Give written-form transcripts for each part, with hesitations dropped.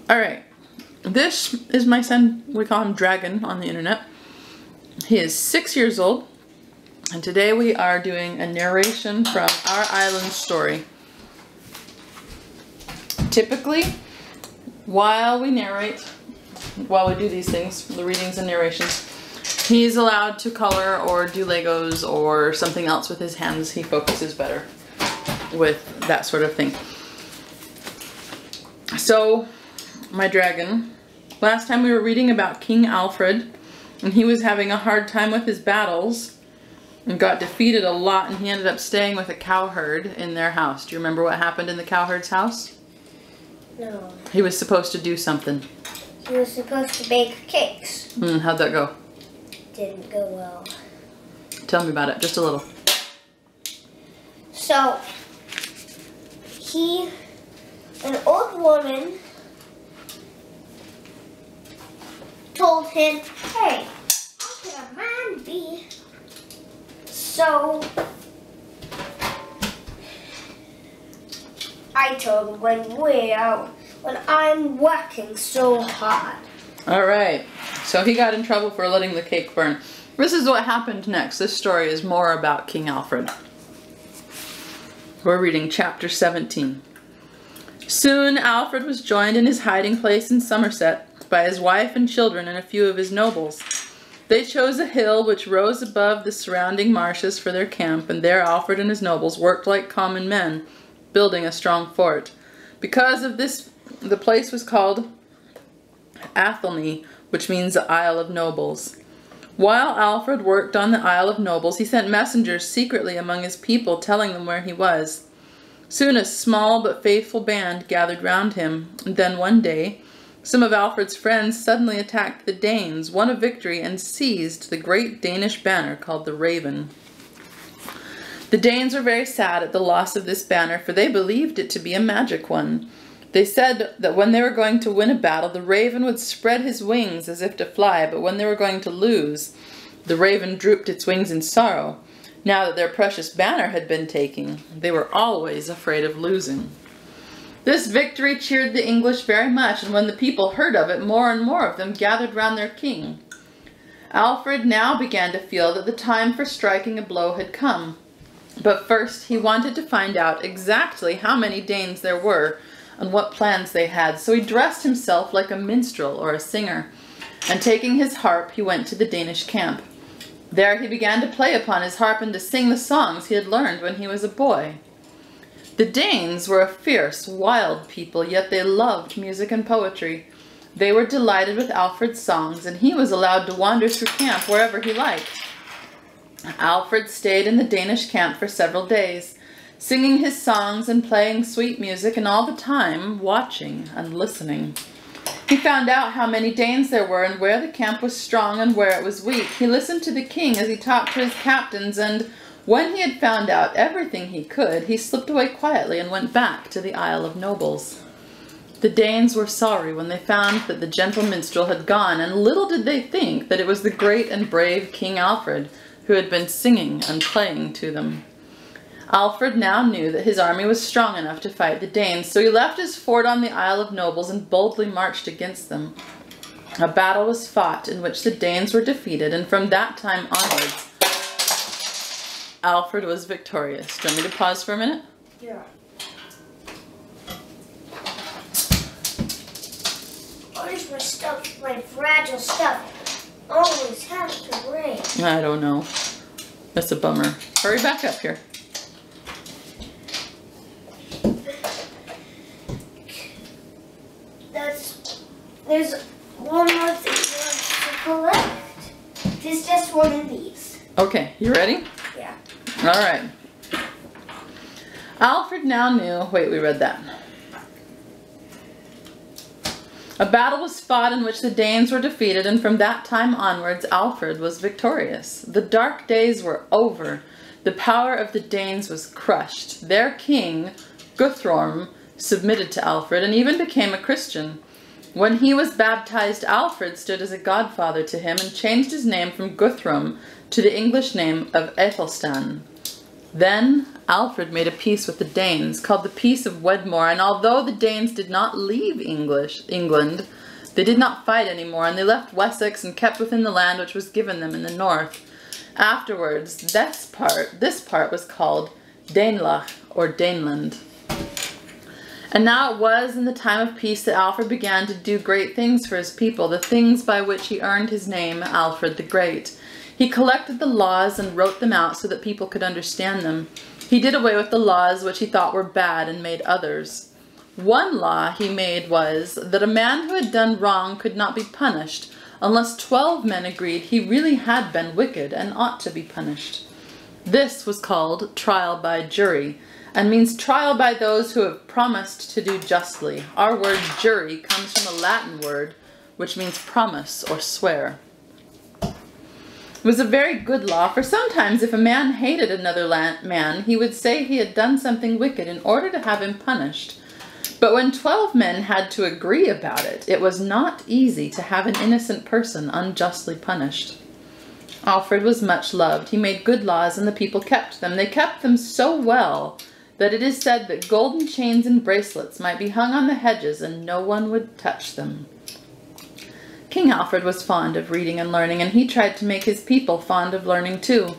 Alright, this is my son. We call him Dragon on the internet. He is 6 years old, and today we are doing a narration from our island story. Typically, while we narrate, while we do these things, the readings and narrations, he's allowed to color or do Legos or something else with his hands. He focuses better with that sort of thing. So, my dragon, last time we were reading about King Alfred, and he was having a hard time with his battles and got defeated a lot, and he ended up staying with a cowherd in their house. Do you remember what happened in the cowherd's house? No. He was supposed to do something. He was supposed to bake cakes. How'd that go? Didn't go well. Tell me about it, just a little. So, an old woman told him, hey, how could a man be so... I told him when I'm working so hard. Alright, so he got in trouble for letting the cake burn. This is what happened next. This story is more about King Alfred. We're reading chapter 17. Soon Alfred was joined in his hiding place in Somerset by his wife and children and a few of his nobles. They chose a hill which rose above the surrounding marshes for their camp, and there Alfred and his nobles worked like common men, building a strong fort. Because of this, the place was called Athelney, which means the Isle of Nobles. While Alfred worked on the Isle of Nobles, he sent messengers secretly among his people, telling them where he was. Soon a small but faithful band gathered round him, and then one day, some of Alfred's friends suddenly attacked the Danes, won a victory, and seized the great Danish banner called the Raven. The Danes were very sad at the loss of this banner, for they believed it to be a magic one. They said that when they were going to win a battle, the raven would spread his wings as if to fly, but when they were going to lose, the raven drooped its wings in sorrow. Now that their precious banner had been taken, they were always afraid of losing. This victory cheered the English very much, and when the people heard of it, more and more of them gathered round their king. Alfred now began to feel that the time for striking a blow had come. But first he wanted to find out exactly how many Danes there were and what plans they had, so he dressed himself like a minstrel or a singer, and taking his harp he went to the Danish camp. There he began to play upon his harp and to sing the songs he had learned when he was a boy. The Danes were a fierce, wild people, yet they loved music and poetry. They were delighted with Alfred's songs, and he was allowed to wander through camp wherever he liked. Alfred stayed in the Danish camp for several days, singing his songs and playing sweet music, and all the time watching and listening. He found out how many Danes there were and where the camp was strong and where it was weak. He listened to the king as he talked to his captains, and when he had found out everything he could, he slipped away quietly and went back to the Isle of Nobles. The Danes were sorry when they found that the gentle minstrel had gone, and little did they think that it was the great and brave King Alfred who had been singing and playing to them. Alfred now knew that his army was strong enough to fight the Danes, so he left his fort on the Isle of Nobles and boldly marched against them. A battle was fought in which the Danes were defeated, and from that time onwards, Alfred was victorious. Do you want me to pause for a minute? Yeah. Where's my stuff, my fragile stuff? Always have to break. I don't know. That's a bummer. Hurry back up here. There's one more thing to collect. There's just one of these. Okay, you ready? Yeah. All right. Alfred now knew... Wait, we read that. A battle was fought in which the Danes were defeated, and from that time onwards, Alfred was victorious. The dark days were over. The power of the Danes was crushed. Their king, Guthorm, submitted to Alfred and even became a Christian. When he was baptized, Alfred stood as a godfather to him and changed his name from Guthrum to the English name of Aethelstan. Then Alfred made a peace with the Danes, called the Peace of Wedmore, and although the Danes did not leave England, they did not fight anymore, and they left Wessex and kept within the land which was given them in the north. Afterwards, this part was called Danelagh, or Daneland. And now it was in the time of peace that Alfred began to do great things for his people, the things by which he earned his name, Alfred the Great. He collected the laws and wrote them out so that people could understand them. He did away with the laws which he thought were bad and made others. One law he made was that a man who had done wrong could not be punished unless 12 men agreed he really had been wicked and ought to be punished. This was called trial by jury, and means trial by those who have promised to do justly. Our word jury comes from a Latin word which means promise or swear. It was a very good law, for sometimes if a man hated another man, he would say he had done something wicked in order to have him punished. But when 12 men had to agree about it, it was not easy to have an innocent person unjustly punished. Alfred was much loved. He made good laws and the people kept them. They kept them so well that it is said that golden chains and bracelets might be hung on the hedges and no one would touch them. King Alfred was fond of reading and learning, and he tried to make his people fond of learning too.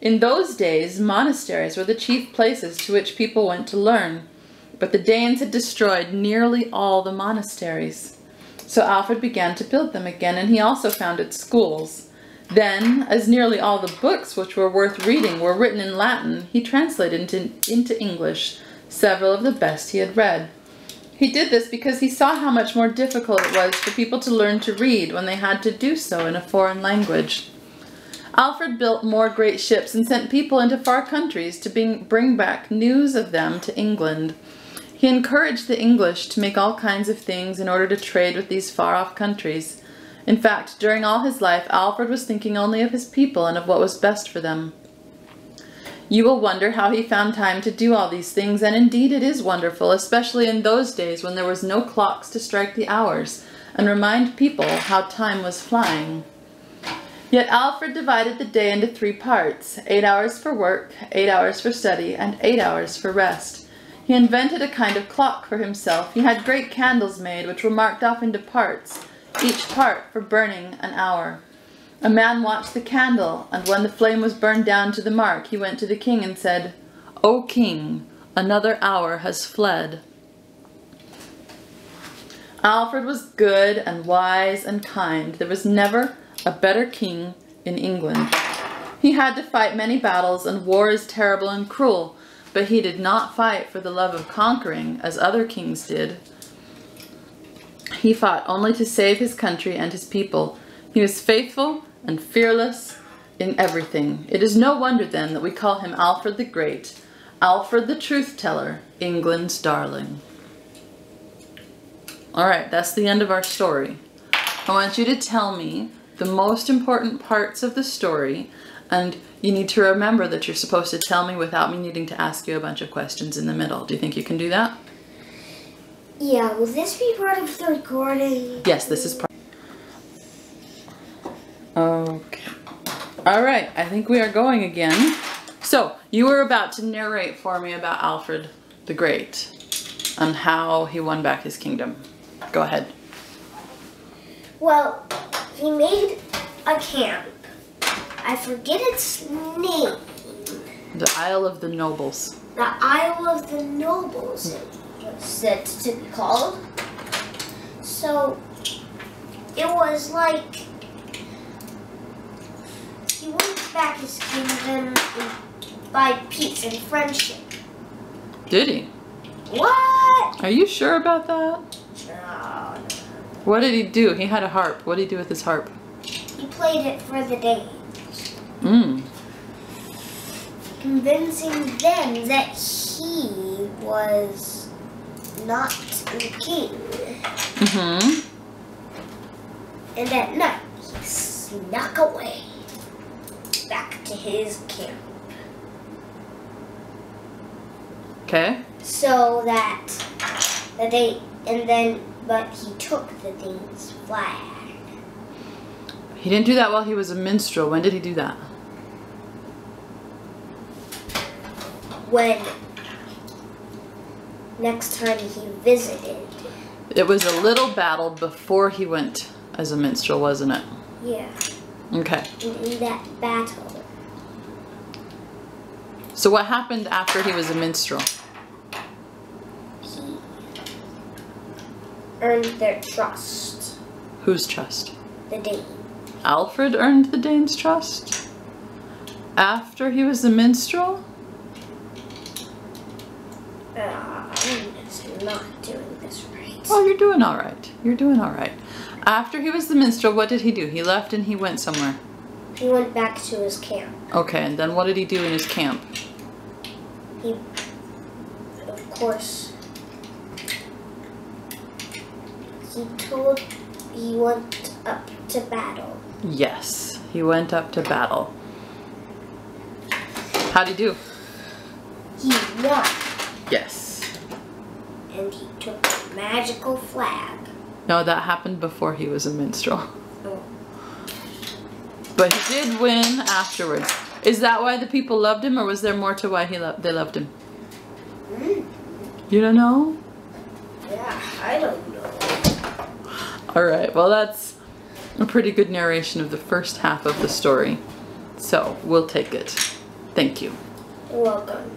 In those days, monasteries were the chief places to which people went to learn, but the Danes had destroyed nearly all the monasteries. So Alfred began to build them again, and he also founded schools. Then, as nearly all the books which were worth reading were written in Latin, he translated into English several of the best he had read. He did this because he saw how much more difficult it was for people to learn to read when they had to do so in a foreign language. Alfred built more great ships and sent people into far countries to bring back news of them to England. He encouraged the English to make all kinds of things in order to trade with these far-off countries. In fact, during all his life, Alfred was thinking only of his people and of what was best for them. You will wonder how he found time to do all these things, and indeed it is wonderful, especially in those days when there was no clocks to strike the hours and remind people how time was flying. Yet Alfred divided the day into 3 parts, 8 hours for work, 8 hours for study, and 8 hours for rest. He invented a kind of clock for himself. He had great candles made which were marked off into parts, each part for burning an hour. A man watched the candle, and when the flame was burned down to the mark, he went to the king and said, "O king, another hour has fled." Alfred was good and wise and kind. There was never a better king in England. He had to fight many battles, and war is terrible and cruel, but he did not fight for the love of conquering as other kings did. He fought only to save his country and his people. He was faithful and fearless in everything. It is no wonder then that we call him Alfred the Great, Alfred the Truth Teller, England's darling. Alright, that's the end of our story. I want you to tell me the most important parts of the story, and you need to remember that you're supposed to tell me without me needing to ask you a bunch of questions in the middle. Do you think you can do that? Yeah, will this be part of the recording? Yes, this is part. Okay. Alright, I think we are going again. So, you were about to narrate for me about Alfred the Great and how he won back his kingdom. Go ahead. Well, he made a camp. I forget its name. The Isle of the Nobles. The Isle of the Nobles, it was said to be called. So, it was like he won back his kingdom by peace and friendship. Did he? What? Are you sure about that? No. What did he do? He had a harp. What did he do with his harp? He played it for the Danes. Convincing them that he was not the king. And at night, he snuck away back to his camp. Okay. So that but he took the Danes' flag. He didn't do that while he was a minstrel. When did he do that? when next time he visited. It was a little battle before he went as a minstrel, wasn't it? Yeah. Okay. And in that battle. So what happened after he was a minstrel? He earned their trust. Whose trust? The Dane. Alfred earned the Dane's trust? After he was a minstrel? I'm just not doing this right. Oh, you're doing all right. You're doing all right. After he was the minstrel, what did he do? He left and he went somewhere. He went back to his camp. Okay, and then what did he do in his camp? He, of course, he went up to battle. Yes, he went up to battle. How'd he do? He won. Yes. And he took a magical flag. No, that happened before he was a minstrel. Oh. But he did win afterwards. Is that why the people loved him, or was there more to why they loved him? You don't know? Yeah, I don't know. All right, well, that's a pretty good narration of the first half of the story. So we'll take it. Thank you. You're welcome.